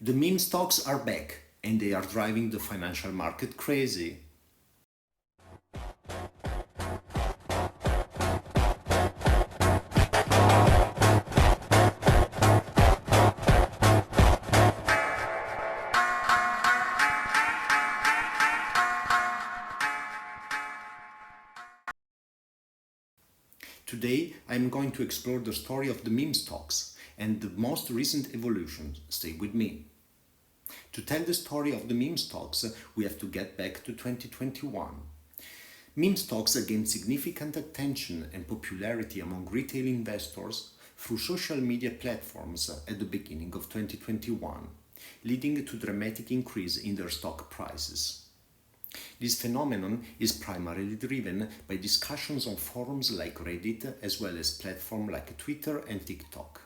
The meme stocks are back and they are driving the financial market crazy. Today, I am going to explore the story of the meme stocks and the most recent evolution. Stay with me. To tell the story of the meme stocks, we have to get back to 2021. Meme stocks gained significant attention and popularity among retail investors through social media platforms at the beginning of 2021, leading to a dramatic increase in their stock prices. This phenomenon is primarily driven by discussions on forums like Reddit as well as platforms like Twitter and TikTok.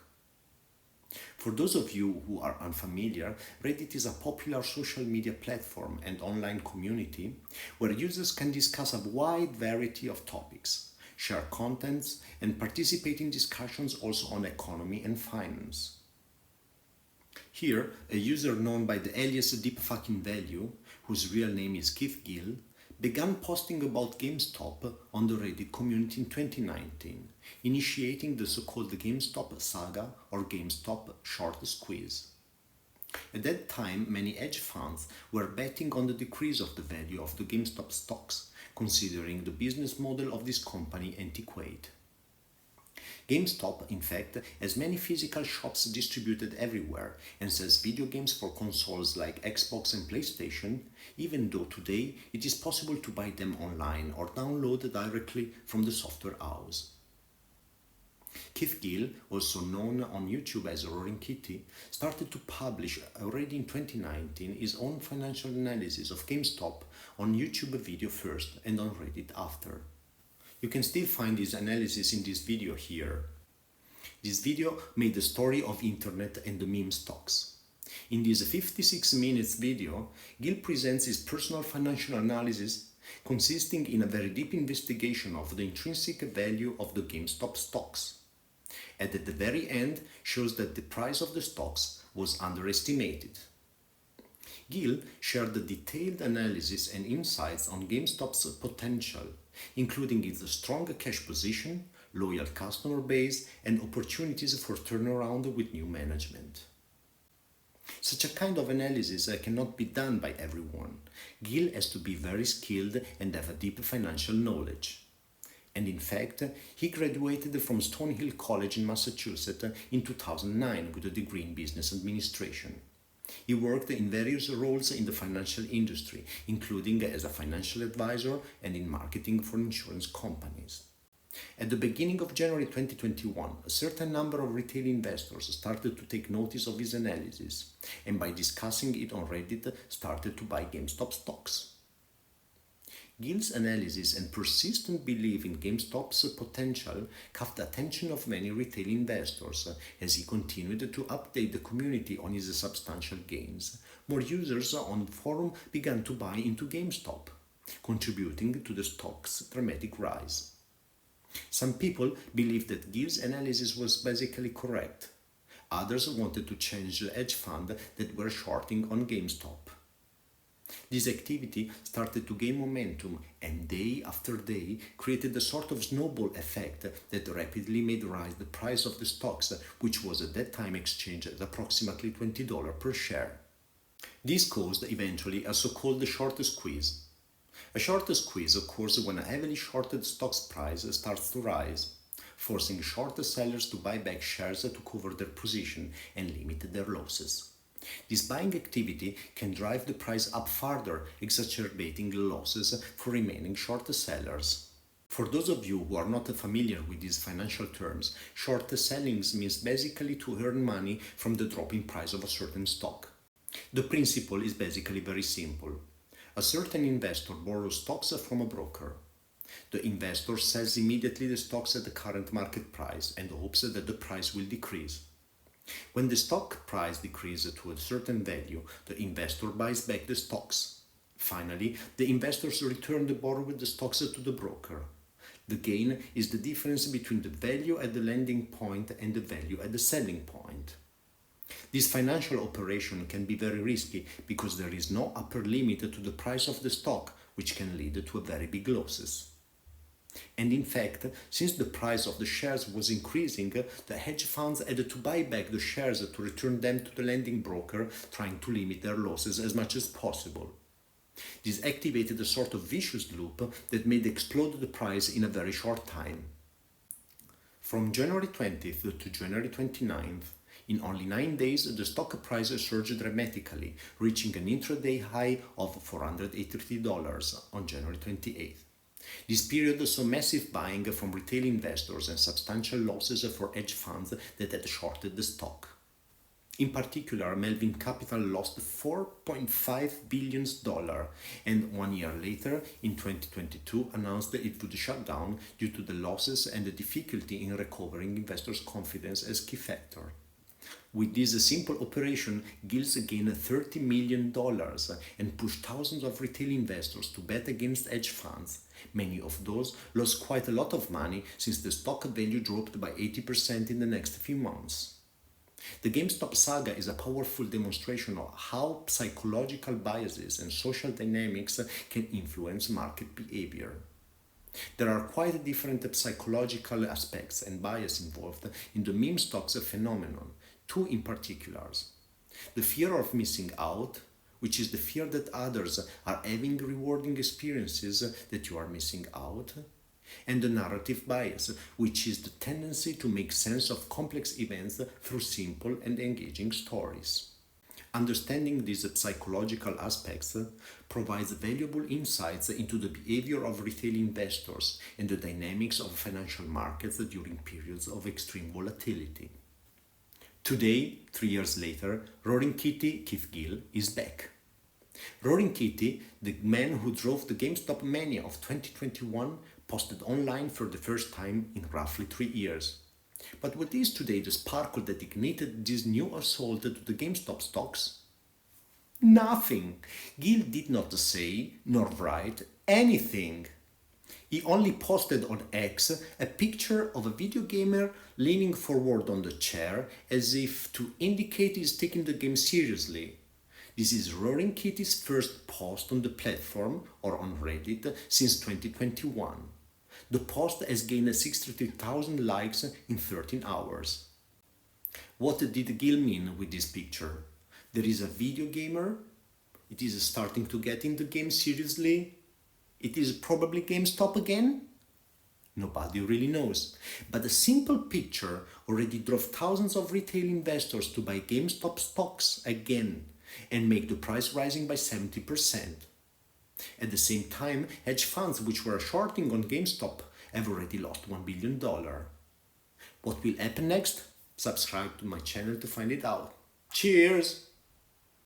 For those of you who are unfamiliar, Reddit is a popular social media platform and online community where users can discuss a wide variety of topics, share contents, and participate in discussions also on economy and finance. Here, a user known by the alias DeepFuckingValue, whose real name is Keith Gill, began posting about GameStop on the Reddit community in 2019, initiating the so-called GameStop Saga or GameStop ShortSqueeze. At that time, many hedge funds were betting on the decrease of the value of the GameStop stocks, considering the business model of this company antiquated. GameStop, in fact, has many physical shops distributed everywhere and sells video games for consoles like Xbox and PlayStation, even though today it is possible to buy them online or download directly from the software house. Keith Gill, also known on YouTube as Roaring Kitty, started to publish already in 2019 his own financial analysis of GameStop on YouTube video first and on Reddit after. You can still find his analysis in this video here. This video made the story of internet and the meme stocks. In this 56 minutes video, Gill presents his personal financial analysis consisting in a very deep investigation of the intrinsic value of the GameStop stocks. And at the very end shows that the price of the stocks was underestimated. Gill shared the detailed analysis and insights on GameStop's potential, including its strong cash position, loyal customer base, and opportunities for turnaround with new management. Such a kind of analysis cannot be done by everyone. Gill has to be very skilled and have a deep financial knowledge. And in fact, he graduated from Stonehill College in Massachusetts in 2009 with a degree in business administration. He worked in various roles in the financial industry, including as a financial advisor and in marketing for insurance companies. At the beginning of January 2021, a certain number of retail investors started to take notice of his analysis, and by discussing it on Reddit, started to buy GameStop stocks. Gill's analysis and persistent belief in GameStop's potential caught the attention of many retail investors as he continued to update the community on his substantial gains. More users on the forum began to buy into GameStop, contributing to the stock's dramatic rise. Some people believed that Gill's analysis was basically correct. Others wanted to change the hedge fund that were shorting on GameStop. This activity started to gain momentum and day after day created a sort of snowball effect that rapidly made rise the price of the stocks, which was at that time exchanged at approximately $20 per share. This caused eventually a so-called short squeeze. A short squeeze occurs when a heavily shorted stock's price starts to rise, forcing short sellers to buy back shares to cover their position and limit their losses. This buying activity can drive the price up further, exacerbating the losses for remaining short sellers. For those of you who are not familiar with these financial terms, short selling means basically to earn money from the drop in price of a certain stock. The principle is basically very simple. A certain investor borrows stocks from a broker. The investor sells immediately the stocks at the current market price and hopes that the price will decrease. When the stock price decreases to a certain value, the investor buys back the stocks. Finally, the investors return the borrowed stocks to the broker. The gain is the difference between the value at the lending point and the value at the selling point. This financial operation can be very risky because there is no upper limit to the price of the stock, which can lead to very big losses. And in fact, since the price of the shares was increasing, the hedge funds had to buy back the shares to return them to the lending broker, trying to limit their losses as much as possible. This activated a sort of vicious loop that made explode the price in a very short time. From January 20th to January 29th, in only 9 days, the stock price surged dramatically, reaching an intraday high of $483 on January 28th. This period saw massive buying from retail investors and substantial losses for hedge funds that had shorted the stock. In particular, Melvin Capital lost $4.5 billion and 1 year later, in 2022, announced that it would shut down due to the losses and the difficulty in recovering investors' confidence as key factor. With this simple operation, Gills gained $30 million and pushed thousands of retail investors to bet against hedge funds. Many of those lost quite a lot of money since the stock value dropped by 80% in the next few months. The GameStop Saga is a powerful demonstration of how psychological biases and social dynamics can influence market behavior. There are quite different psychological aspects and bias involved in the MemeStocks phenomenon, two in particular. The fear of missing out, which is the fear that others are having rewarding experiences that you are missing out, and the narrative bias, which is the tendency to make sense of complex events through simple and engaging stories. Understanding these psychological aspects provides valuable insights into the behavior of retail investors and the dynamics of financial markets during periods of extreme volatility. Today, 3 years later, Roaring Kitty, Keith Gill, is back. Roaring Kitty, the man who drove the GameStop mania of 2021, posted online for the first time in roughly 3 years. But what is today the sparkle that ignited this new assault to the GameStop stocks? Nothing. Gill did not say nor write anything. He only posted on X a picture of a video gamer leaning forward on the chair as if to indicate he's taking the game seriously. This is Roaring Kitty's first post on the platform or on Reddit since 2021. The post has gained 63,000 likes in 13 hours. What did Gill mean with this picture? There is a video gamer. It is starting to get in the game seriously. It is probably GameStop again? Nobody really knows. But a simple picture already drove thousands of retail investors to buy GameStop stocks again and make the price rising by 70%. At the same time, hedge funds which were shorting on GameStop have already lost $1 billion. What will happen next? Subscribe to my channel to find it out. Cheers!